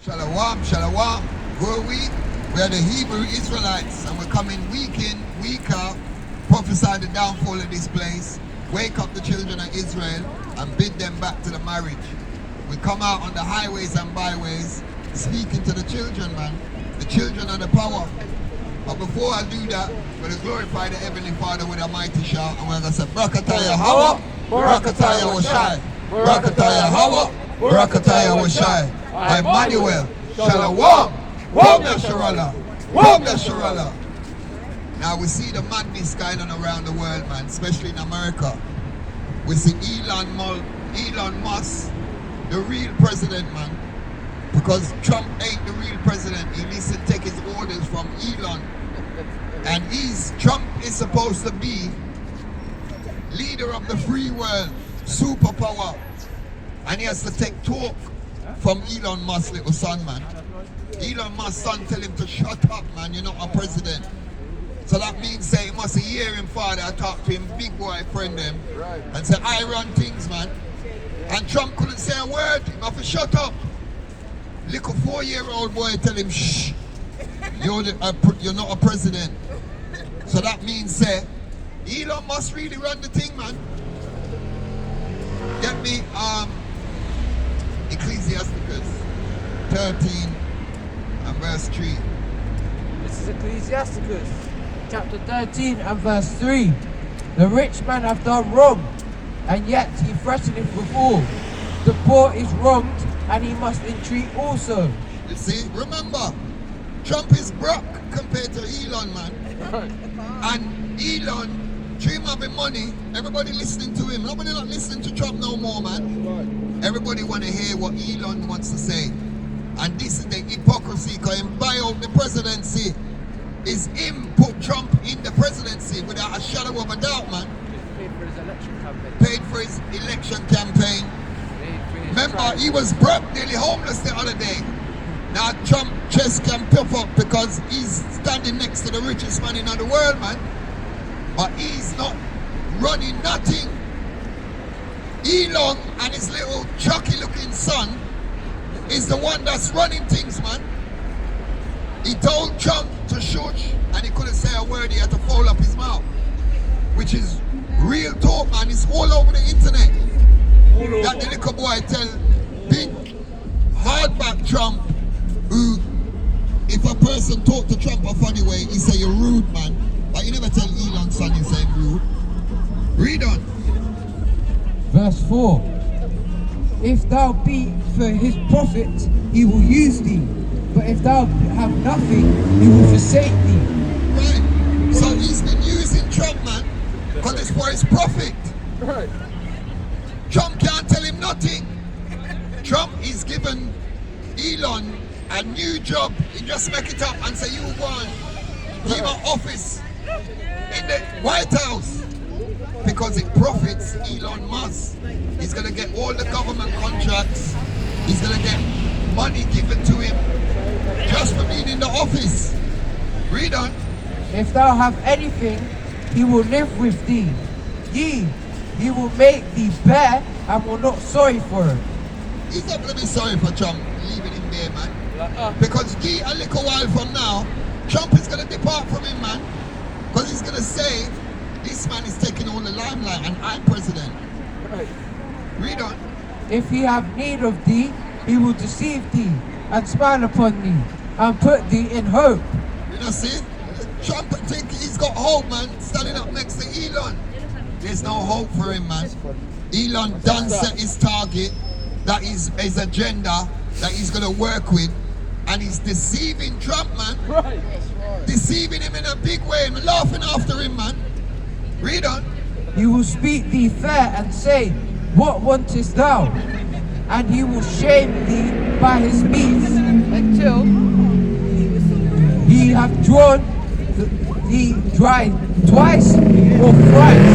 Shalom, shalom. Who are we? We are the Hebrew Israelites, and we're coming week in, week out, prophesy the downfall of this place, wake up the children of Israel, and bid them back to the marriage. We come out on the highways and byways, speaking to the children, man, the children of the power. But before I do that, we're going to glorify the Heavenly Father with a mighty shout, and we're going to say, Barakataya Hawa, Barakataya Washai, Barakataya Hawa, Barakataya Washai. Emmanuel, Shalom, Wom Yasharallah, Wom Yasharallah. Now we see the madness going on around the world, man, especially in America. We see Elon Musk, the real president, man, because Trump ain't the real president. He needs to take his orders from Elon. And Trump is supposed to be leader of the free world, superpower. And he has to take talk from Elon Musk's little son, man. Elon Musk's son tell him to shut up, man, you're not a president. So that means say he must hear him father. I talk to him, big boy friend him, and say I run things, man. And Trump couldn't say a word, he have to shut up. Little 4-year-old boy tell him, shh, you're not a president. So that means say Elon Musk really run the thing, man. Get me Ecclesiasticus 13 and verse 3. This is Ecclesiasticus chapter 13 and verse 3. The rich man hath done wrong, and yet he threateneth withal. The poor is wronged, and he must entreat also. You see, remember, Trump is broke compared to Elon, man. And Elon dream of him money, everybody listening to him. Nobody not listening to Trump no more, man. Everybody want to hear what Elon wants to say. And this is the hypocrisy, because him buy out the presidency. Is him put Trump in the presidency without a shadow of a doubt, man. Paid for his election campaign. Paid for his election campaign. Remember, he was broke, nearly homeless the other day. Now Trump chest can puff up because he's standing next to the richest man in the world, man. But he's not running nothing. Elon and his little chucky looking son is the one that's running things, man. He told Trump to shush and he couldn't say a word, he had to fold up his mouth. Which is real talk, man. It's all over the internet. That the little boy tell big hardback Trump, who if a person talk to Trump a funny way, he say you're rude, man. But you never tell Elon's son you say rude. Read on. Verse 4. If thou be for his profit, he will use thee. But if thou have nothing, he will forsake thee. Right. So he's been using Trump, man, because it's for his profit. Right. Trump can't tell him nothing. Trump is given Elon a new job. He just make it up and say, you go on, give an office in the White House. Because it profits Elon Musk. He's going to get all the government contracts. He's going to get money given to him just for being in the office. Read on. If thou have anything, he will live with thee. He will make thee bear and will not sorry for it. He's not going to be sorry for Trump leaving him there, man. Because a little while from now, Trump is going to depart from him, man. Because he's going to say, this man is taking all the limelight and I'm president. Right. Read on. If he have need of thee, he will deceive thee and smile upon thee and put thee in hope. You know, see? Trump think he's got hope, man, standing up next to Elon. There's no hope for him, man. Elon done set his target, that is his agenda, that he's going to work with, and he's deceiving Trump, man. Right. Deceiving him in a big way and laughing after him, man. Read on. He will speak thee fair and say, what wantest thou? And he will shame thee by his means until he have drawn thee dry twice or thrice.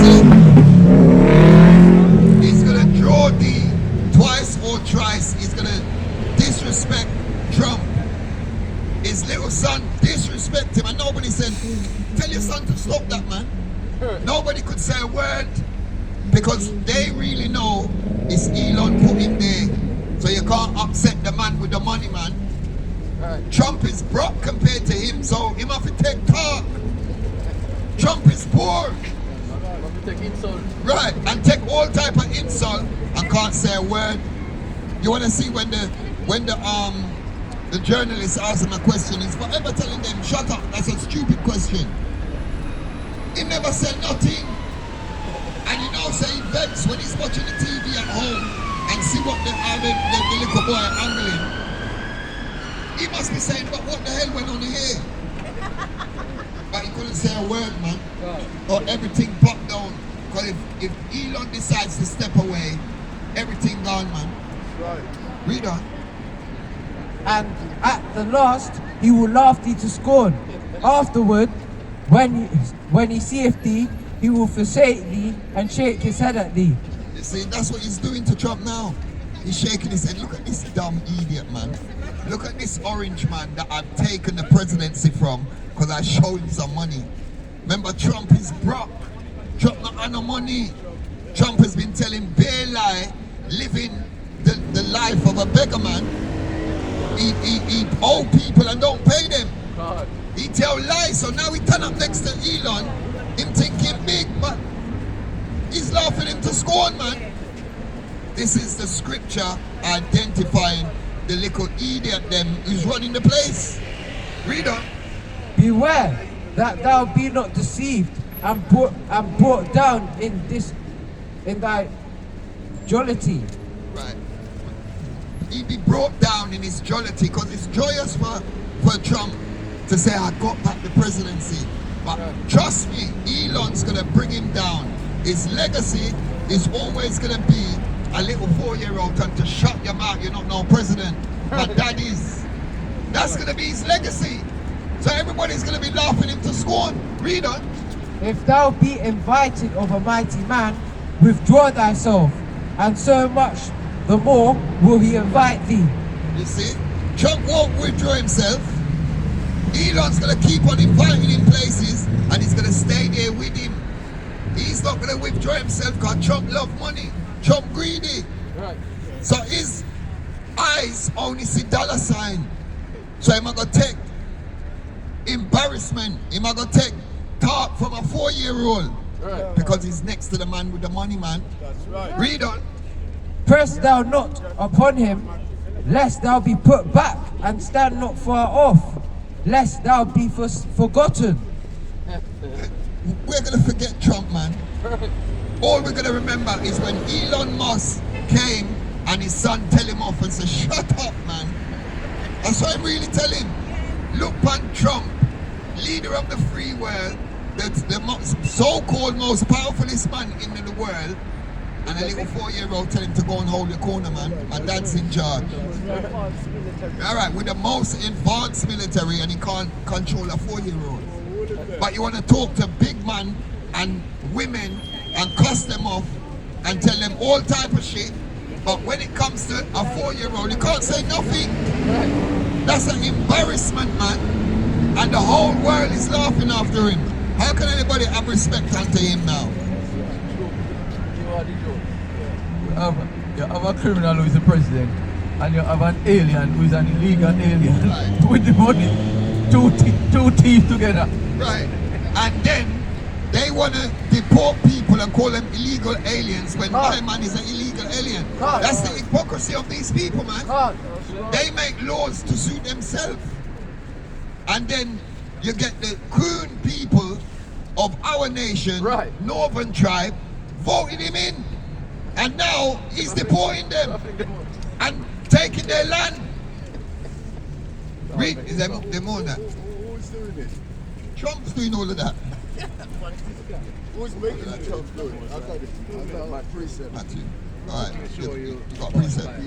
See? He's going to draw thee twice or thrice. He's going to disrespect Trump. His little son disrespect him, and nobody said, tell your son to stop that, man. Nobody could say a word because they really know it's Elon put him there So you can't upset the man with the money, man. Right. Trump is broke compared to him, so him have to take talk. Trump is poor. Take insult. Right, and take all type of insult and can't say a word. You wanna see when the journalist asks him a question, he's forever telling them, shut up, that's a stupid question. He never said nothing. And you know, say he vexed when he's watching the TV at home and see what the little boy angling. He must be saying, but what the hell went on here? But he couldn't say a word, man. Or everything popped down. Because if Elon decides to step away, everything gone, man. Right. Read on. And at the last, he will laugh thee to scorn. Afterward, when he seeth thee, he will forsake thee and shake his head at thee. You see, that's what he's doing to Trump now. He's shaking his head. Look at this dumb idiot, man. Look at this orange man that I've taken the presidency from because I showed him some money. Remember, Trump is broke. Trump not have no money. Trump has been telling bare lie, living the life of a beggar man. He owe people and don't pay them. God. He tell lies, so now he turn up next to Elon, him thinking big, but he's laughing him to scorn, man. This is the scripture identifying the little idiot them who's running the place. Read on. Beware that thou be not deceived and brought down in thy jollity. Right. He be brought down in his jollity because it's joyous for Trump to say, I got back the presidency. But trust me, Elon's going to bring him down. His legacy is always going to be a little 4-year-old trying to shut your mouth, you're not no president. But that is. That's going to be his legacy. So everybody's going to be laughing him to scorn. Read on. If thou be invited of a mighty man, withdraw thyself, and so much the more will he invite thee. You see? Trump won't withdraw himself. Elon's going to keep on inviting him places and he's going to stay there with him. He's not going to withdraw himself because Trump love money. Trump greedy. Right. So his eyes only see dollar sign. So he's going to take embarrassment. He's going to take talk from a 4-year-old. Right. Because he's next to the man with the money, man. That's right. Read on. Press thou not upon him, lest thou be put back, and stand not far off, lest thou be forgotten. We're going to forget Trump, man. All we're going to remember is when Elon Musk came and his son tell him off and said, shut up, man. That's what I really tell him. Look on Trump, leader of the free world, the so-called most powerfulest man in the world, and a little 4-year-old tell him to go and hold the corner, man. My dad's in charge. All right, with the most advanced military, and he can't control a 4-year-old. But you want to talk to big man and women and cuss them off and tell them all type of shit. But when it comes to a 4-year-old, you can't say nothing. That's an embarrassment, man. And the whole world is laughing after him. How can anybody have respect unto him now? You have a criminal who is the president, and you have an alien who is an illegal alien. Right. With the money, two thieves together. Right. And then they want to deport people and call them illegal aliens when my man is an illegal alien. That's the hypocrisy of these people, man. They make laws to suit themselves. And then you get the coon people of our nation, Right. Northern tribe, voting him in. And now he's deporting them and taking their land. Read, is there more than that? Who's doing this? Trump's doing all of that. Who's making the Trump do it? I got my precept. Matthew. All right. You got a precept.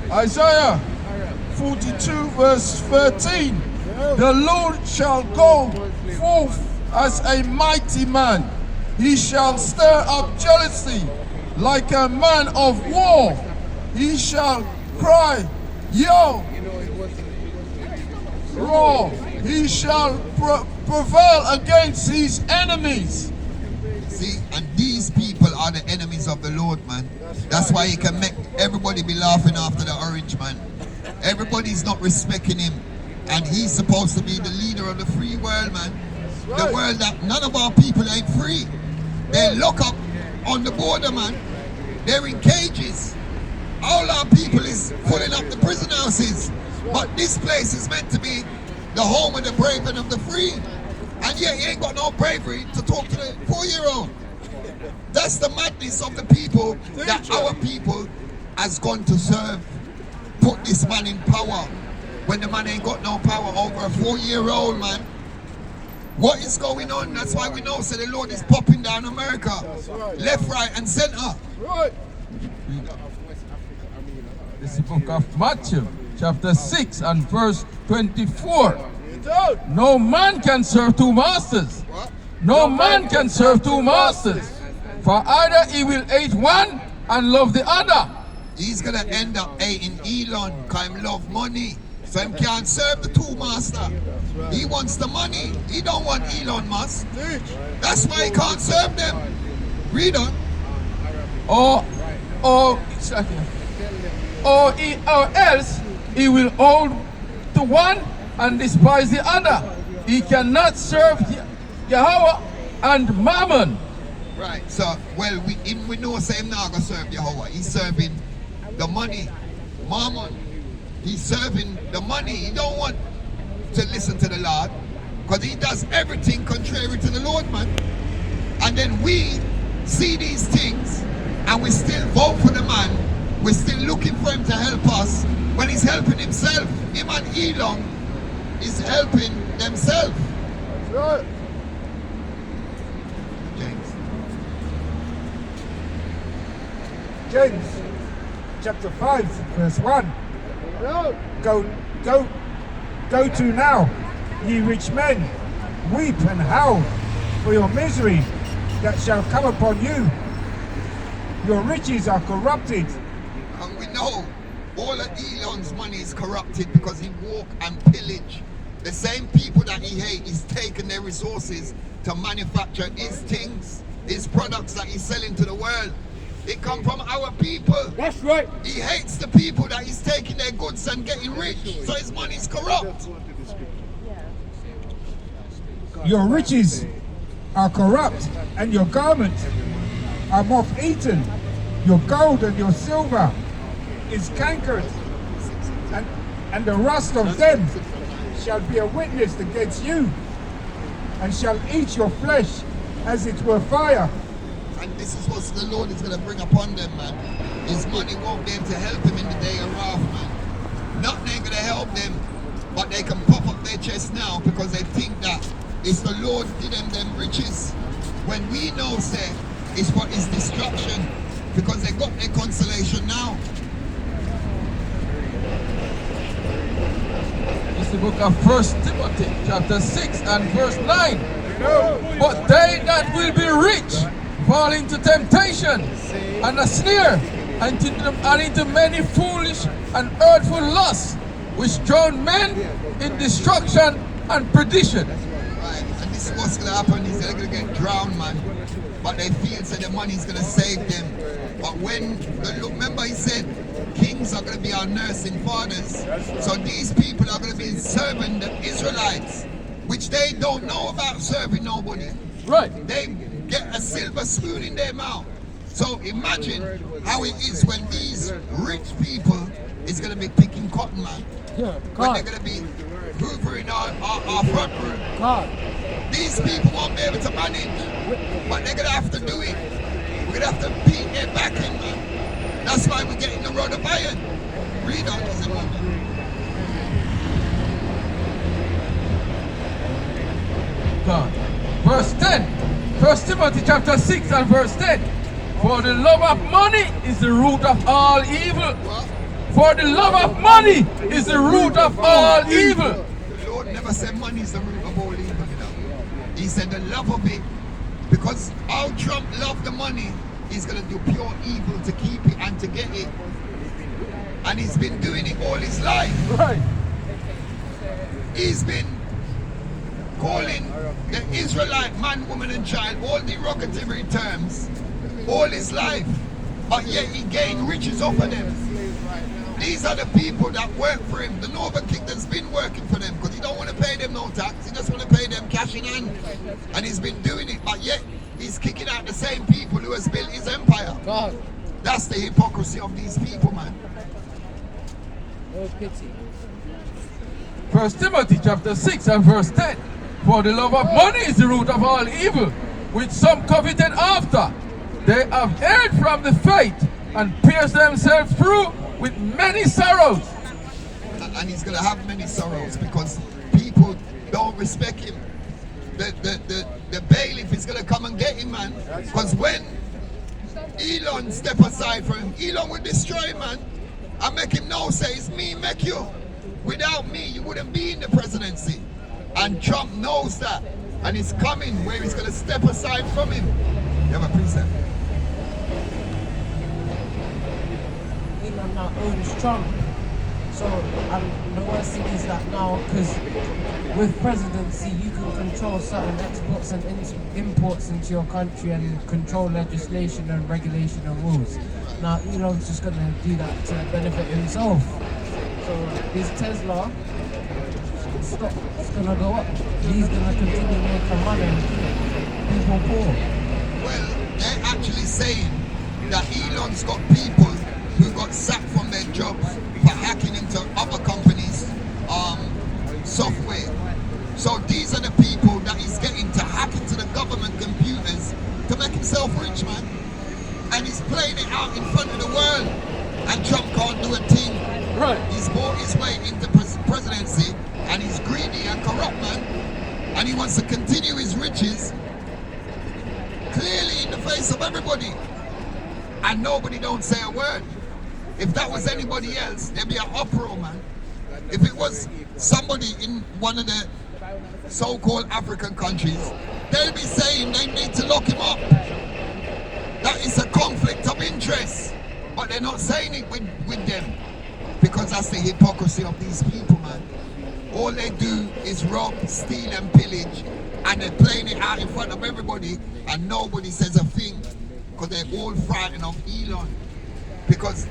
Isaiah 42 verse 13. The Lord shall go forth as a mighty man. He shall stir up jealousy like a man of war. He shall cry, yo, roar. He shall prevail against his enemies. See, and these people are are the enemies of the Lord, man. That's why he can make everybody be laughing after the orange man. Everybody's not respecting him. And he's supposed to be the leader of the free world, man. The world that none of our people ain't free. They lock up on the border, man. They're in cages. All our people is filling up the prison houses. But this place is meant to be the home of the brave and of the free. And yet he ain't got no bravery to talk to the 4-year-old. That's the madness of the people that our people has gone to serve. Put this man in power when the man ain't got no power over a 4-year-old, man. What is going on? That's why we know, so the Lord is popping down America. Left, right, and center. Right. This is the book of Matthew, chapter 6 and verse 24. No man can serve two masters. No man can serve two masters. For either he will hate one and love the other. He's gonna end up hating Elon because he love money. So he can't serve the two master. He wants the money. He don't want Elon Musk. That's why he can't serve them. Read on. Or else he will hold to one and despise the other. He cannot serve Yahweh and Mammon. Right. So, well, we know say him not gonna serve Yahweh. He's serving the money, Mammon. He's serving the money. He don't want to listen to the Lord because he does everything contrary to the Lord, man. And then we see these things and we still vote for the man. We're still looking for him to help us when he's helping himself. Him and Elon is helping themselves. That's right. James. James chapter 5 verse 1. Go to now, ye rich men, weep and howl for your misery that shall come upon you. Your riches are corrupted. And we know all of Elon's money is corrupted because he walk and pillage. The same people that he hates is taking their resources to manufacture his things, his products that he's selling to the world. It come from our people. That's right. He hates the people that he's taking their goods and getting rich, so his money is corrupt. Your riches are corrupt, and your garments are moth-eaten. Your gold and your silver is cankered, and the rust of them shall be a witness against you, and shall eat your flesh as it were fire. And this is what the Lord is going to bring upon them, man. His money won't be able to help him in the day of wrath, man. Nothing ain't going to help them, but they can pop up their chest now because they think that it's the Lord give them riches. When we know, say, it's for his destruction because they got their consolation now. It's the book of 1 Timothy, chapter 6 and verse 9. But they that will be rich fall into temptation and a snare and into many foolish and hurtful lusts, which drown men in destruction and perdition. Right, and this is what's going to happen is they're going to get drowned, man. But they feel that the money is going to save them. But when, remember he said, kings are going to be our nursing fathers. So these people are going to be serving the Israelites, which they don't know about serving nobody. Right. They get a silver spoon in their mouth. So imagine how it is when these rich people is going to be picking cotton, man. When they're going to be hoovering our front room. These people won't be able to manage, but they're going to have to do it. We're going to have to beat their back in, man. That's why we're getting the rod of iron. Read on this one. God. Verse 10. 1 Timothy chapter 6 and verse 10. For the love of money is the root of all evil. For the love of money is the root of all evil. The Lord never said money is the root of all evil. You know? He said the love of it. Because how Trump loved the money, he's going to do pure evil to keep it and to get it. And he's been doing it all his life. Right. He's been calling the Israelite man, woman and child all derogatory terms all his life, but yet he gained riches off of them. These are the people that work for him. The Northern Kingdom's been working for them because he don't want to pay them no tax. He just want to pay them cash in hand. And he's been doing it, but yet he's kicking out the same people who has built his empire. God, That's the hypocrisy of these people, man. no pity. 1 Timothy chapter 6 and verse 10. For the love of money is the root of all evil, which some coveted after. They have erred from the faith and pierced themselves through with many sorrows. And he's going to have many sorrows because people don't respect him. The bailiff is going to come and get him, man. Because when Elon step aside from him, Elon will destroy him, man. And make him know, say, it's me, make you. Without me, you wouldn't be in the presidency. And Trump knows that. And he's coming where he's going to step aside from him. You have a precept. Elon now owns Trump. So the worst thing is that now, because with presidency, you can control certain exports and imports into your country and control legislation and regulation and rules. Now Elon's just going to do that to benefit himself. So his Tesla stock is going to go up. He's going to continue making money. People poor. Well, they're actually saying that Elon's got people who got sacked from their jobs for hacking into other companies' software. So these are the people that he's getting to hack into the government computers to make himself rich, man. And he's playing it out in front of the world. And Trump can't do a thing. Right. He's bought his way into presidency and he's greedy and corrupt, man. And he wants to continue his riches clearly in the face of everybody. And nobody don't say a word. If that was anybody else, there'd be an uproar, man. If it was somebody in one of the so-called African countries, they'll be saying they need to lock him up. That is a conflict of interest. But they're not saying it with them. Because that's the hypocrisy of these people, man. All they do is rob, steal and pillage. And they're playing it out in front of everybody. And nobody says a thing. Because they're all frightened of Elon. Because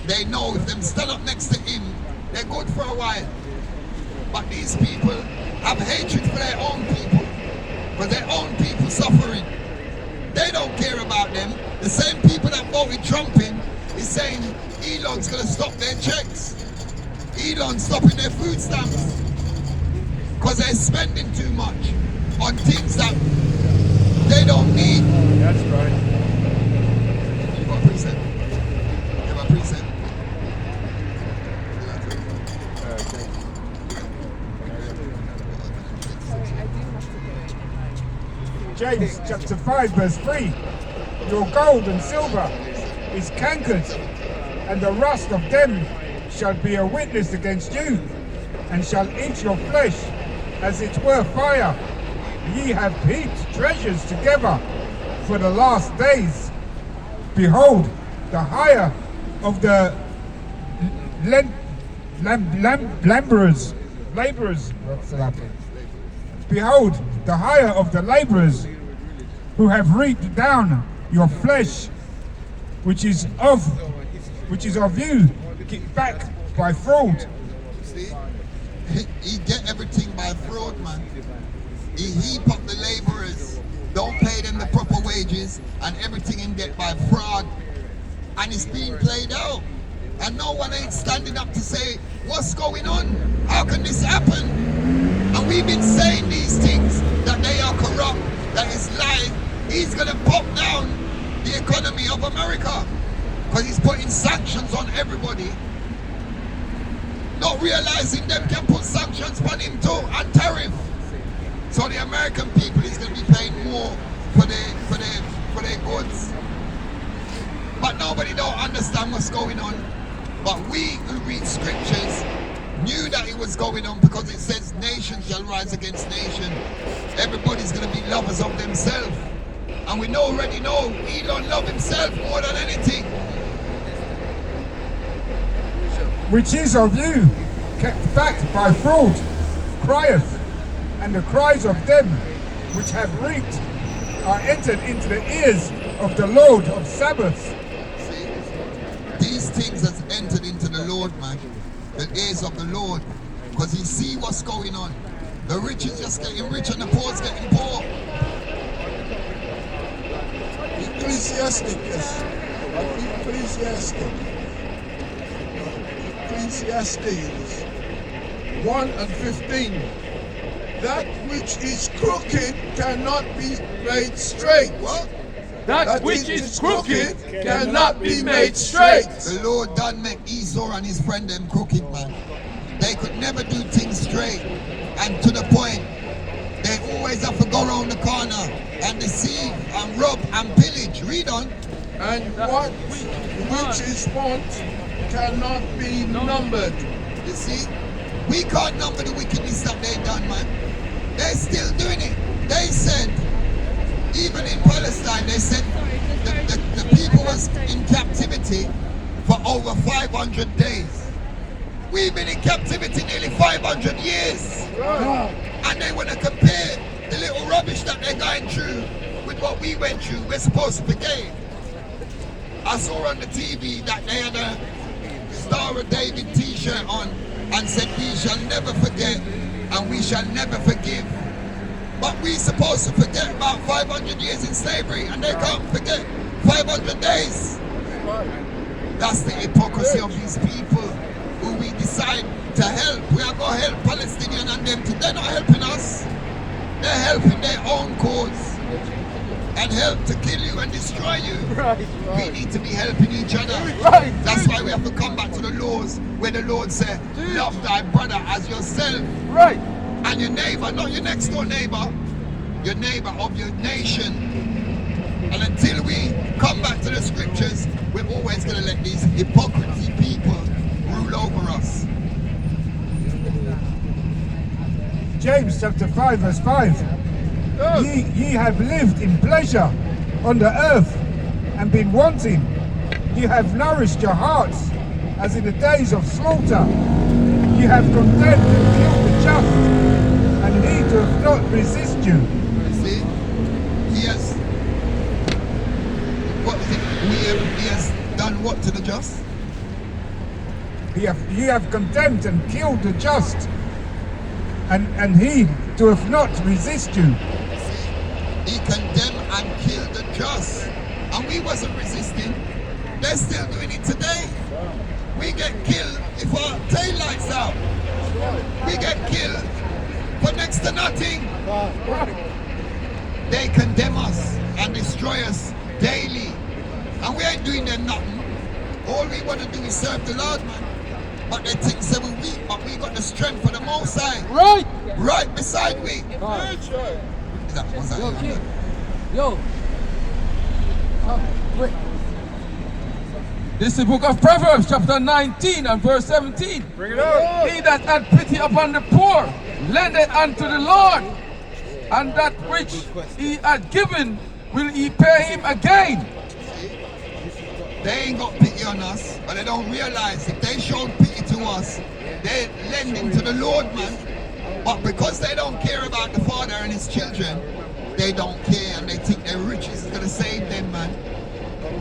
they know if them stand up next to him, they're good for a while. But these people have hatred for their own people. For their own people suffering. They don't care about them. The same people that voted Trump in is saying Elon's going to stop their checks. Elon's stopping their food stamps. Because they're spending too much on things that they don't need. That's right. You got a precept? You have a precept? James chapter 5 verse 3. Your gold and silver is cankered, and the rust of them shall be a witness against you, and shall eat your flesh as it were fire. Ye have heaped treasures together for the last days. Behold, the hire of the laborers, what's that? Behold, the hire of the laborers who have reaped down your flesh, which is of you, back by fraud. See? He get everything by fraud, man. He heap up the laborers, don't pay them the proper wages, and everything in get by fraud. And it's being played out. And no one ain't standing up to say, what's going on? How can this happen? And we've been saying these things, that they are corrupt, that is lying. He's gonna pop down the economy of America because he's putting sanctions on everybody. Not realizing them can put sanctions on him too, and tariff. So the American people is gonna be paying more for their goods. But nobody don't understand what's going on. But we who read scriptures knew that it was going on because it says nation shall rise against nation. Everybody's going to be lovers of themselves. And we already know Elon loves himself more than anything. Which is of you, kept back by fraud, crieth, and the cries of them which have reaped are entered into the ears of the Lord of Sabbaths. See? These things has entered into the Lord, man. The ears of the Lord. Because he see what's going on. The rich is just getting rich and the poor is getting poor. Ecclesiastic, yes. Ecclesiastes 1 and 15. That which is crooked cannot be made straight. What? That which is crooked cannot be made straight. The Lord done make Esau and his friend them crooked, man. They could never do things straight. And to the point, they always have to go around the corner and deceive and rob and pillage. Read on. And what which is want cannot be numbered. You see? We can't number the wickedness that they done, man. They're still doing it. They said, even in Palestine, they said the people was in captivity for over 500 days. We've been in captivity nearly 500 years. And they want to compare the little rubbish that they're going through with what we went through. We're supposed to forgive. I saw on the TV that they had a Star of David t-shirt on and said, we shall never forget and we shall never forgive. But we're supposed to forget about 500 years in slavery and they can't forget 500 days. That's the hypocrisy of these people who we decide to help. We are going to help Palestinians and them too. They're not helping us. They're helping their own cause and help to kill you and destroy you. We need to be helping each other. That's why we have to come back to the laws where the Lord said, love thy brother as yourself. And your neighbor, not your next door neighbor, your neighbor of your nation. And until we come back to the scriptures, we're always going to let these hypocrisy people rule over us. James chapter 5 verse 5. Ye have lived in pleasure on the earth and been wanting. Ye have nourished your hearts as in the days of slaughter. Ye have condemned and killed the just, and he doth not resist you. See? He has, what is it? He has done what to the just? Ye have condemned and killed the just, and he doth not resist you. He condemned and killed the just. And we wasn't resisting. They're still doing it today. We get killed if our tail lights out. We get killed for next to nothing. They condemn us and destroy us daily. And we ain't doing them nothing. All we want to do is serve the Lord, man. But they think so we're weak, but we got the strength for the Most High. Right beside we. Is that what's that? Yo. This is the book of Proverbs, chapter 19 and verse 17. Bring it up. He that hath pity upon the poor, lendeth unto the Lord, and that which he hath given will he pay him again. They ain't got pity on us, but they don't realize if they showed pity to us, they're lending to the Lord, man. But because they don't care about the Father and his children, they don't care and they think their riches is going to save them, man.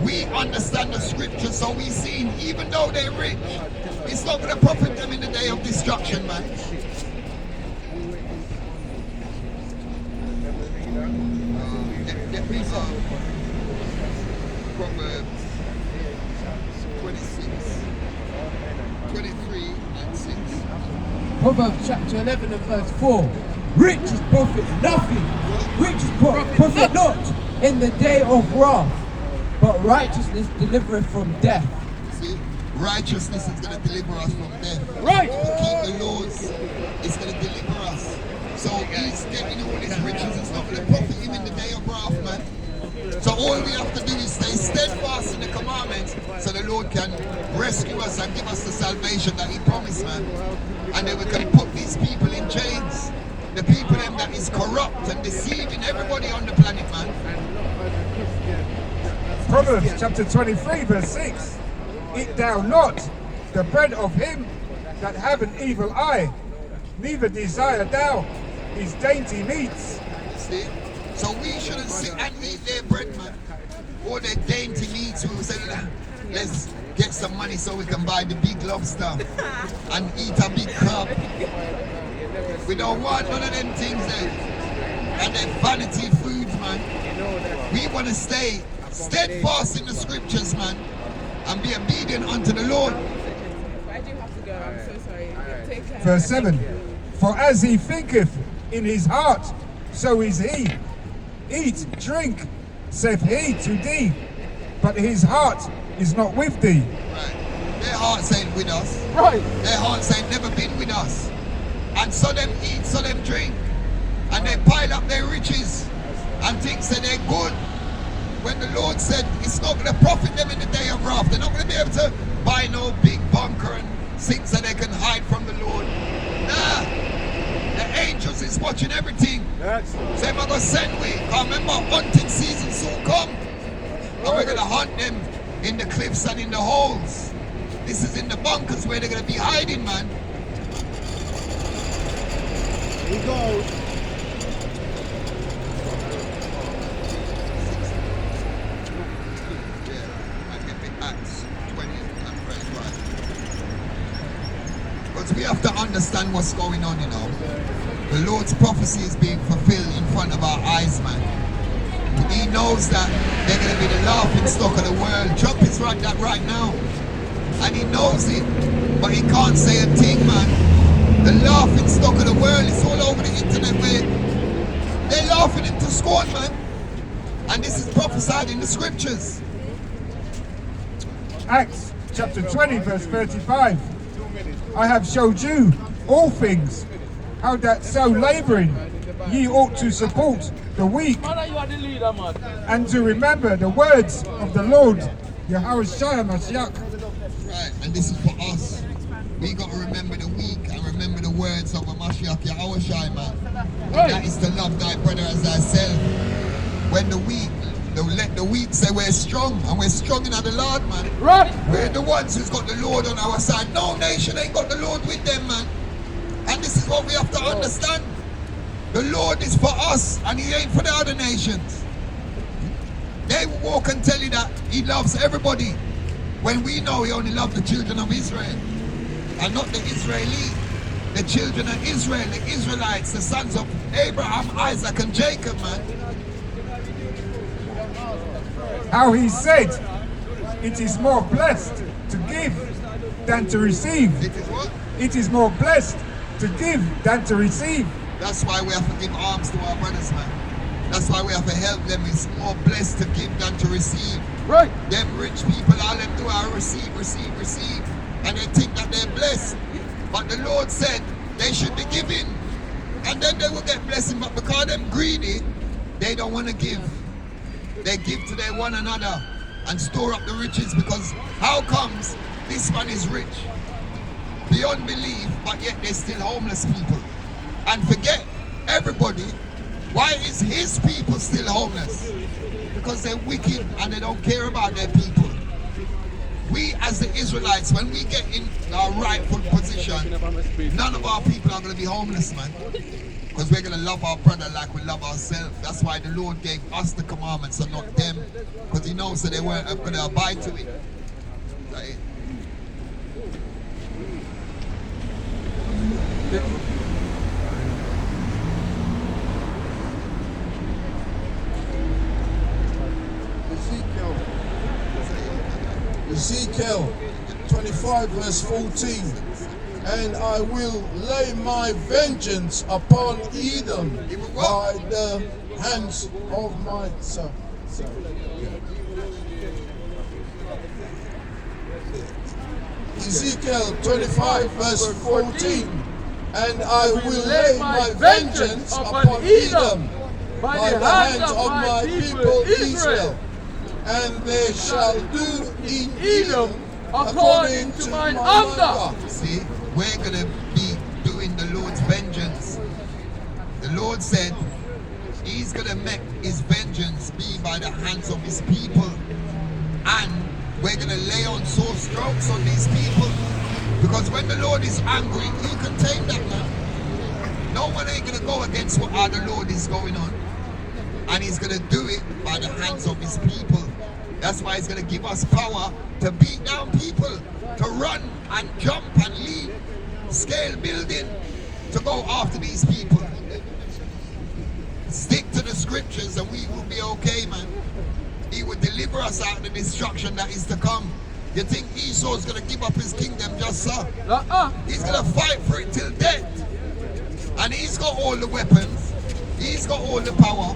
We understand the scripture, so we see even though they're rich, it's not going to profit them in the day of destruction, man. Proverbs 26, 23 and 6. Proverbs chapter 11 and verse 4. Riches profit nothing. Riches profit not in the day of wrath, but righteousness delivereth from death. See, righteousness is going to deliver us from death. Right. To keep the laws is going to deliver us. So he's getting all his riches. It's not going to profit him in the day of wrath, man. So all we have to do is stay steadfast in the commandments so the Lord can rescue us and give us the salvation that he promised, man. And then we can put these people in chains. The people them that is corrupt and deceiving everybody on the planet, man. Proverbs chapter 23 verse 6. Eat thou not the bread of him that have an evil eye, neither desire thou his dainty meats. See? So we shouldn't sit and eat their bread, man. all their dainty meats. We said, let's get some money so we can buy the big lobster and eat a big crab. We don't want none of them things there. And they're vanity foods, man. We want to stay steadfast in the scriptures, man, and be obedient unto the Lord. I do have to go. I'm so sorry. Take care. Verse 7. For as he thinketh in his heart, so is he. Eat, drink, saith he to thee, but his heart is not with thee. Right. Their hearts ain't with us. Right. Their hearts ain't never been with us. And so them eat, so them drink. And they pile up their riches and think that they're good. When the Lord said it's not going to profit them in the day of wrath. They're not going to be able to buy no big bunker and things that they can hide from the Lord. Nah. The angels is watching everything. So they're going to send we. Remember, hunting season soon come. And we're going to hunt them in the cliffs and in the holes. This is in the bunkers where they're going to be hiding, man. He goes. Acts 20 and verse 1. Because we have to understand what's going on, you know. The Lord's prophecy is being fulfilled in front of our eyes, man. He knows that they're going to be the laughing stock of the world. Trump is right that right now. And he knows it. But he can't say a thing, man. The laughing stock of the world is all over the internet where they're laughing him to scorn, man. And this is prophesied in the scriptures. Acts chapter 20 verse 35. I have showed you all things, how that so labouring ye ought to support the weak, Man, you are the leader, man. and to remember the words of the Lord, Yahushua Mashiach. Right, and this is for us. We got to remember the weak and remember the words of a Mashiach Yahushua, man. And that is to love thy brother as thyself. When the weak, let the weak say we're strong, and we're strong in the Lord, man. Right. We're the ones who's got the Lord on our side. No nation ain't got the Lord with them, man. And this is what we have to understand. The Lord is for us, and he ain't for the other nations. They will walk and tell you that he loves everybody, when we know he only loves the children of Israel, and not the Israeli. The children of Israel, the Israelites, the sons of Abraham, Isaac, and Jacob, man. How he said, it is more blessed to give than to receive. It is what? It is more blessed to give than to receive. That's why we have to give alms to our brothers, man. That's why we have to help them. It's more blessed to give than to receive. Right. Them rich people, all them do are receive. And they think that they're blessed. But the Lord said they should be giving. And then they will get blessing. But because they're greedy, they don't want to give. They give to their one another and store up the riches, because how comes this man is rich beyond belief, but yet they're still homeless people? And forget everybody, why is his people still homeless? Because they're wicked and they don't care about their people. We as the Israelites, when we get in our rightful position, none of our people are going to be homeless, man. Because we're going to love our brother like we love ourselves. That's why the Lord gave us the commandments and not them. Because he knows that they weren't going to abide to it. Right? Ezekiel 25 verse 14. And I will lay my vengeance upon Edom by the hands of my son. Ezekiel 25 verse 14. And I will lay my vengeance upon Edom by the hands of my people Israel. And they shall do in Edom according to mine anger. See, we're going to be doing the Lord's vengeance. The Lord said he's going to make his vengeance be by the hands of his people. And we're going to lay on sore strokes on these people. Because when the Lord is angry, he can tame that man. No one ain't going to go against what the Lord is going on. And he's going to do it by the hands of his people. That's why he's going to give us power to beat down people, to run and jump and lead, scale building, to go after these people. Stick to the scriptures and we will be okay, man. He will deliver us out of the destruction that is to come. You think Esau's going to give up his kingdom just so? He's going to fight for it till death. And he's got all the weapons. He's got all the power.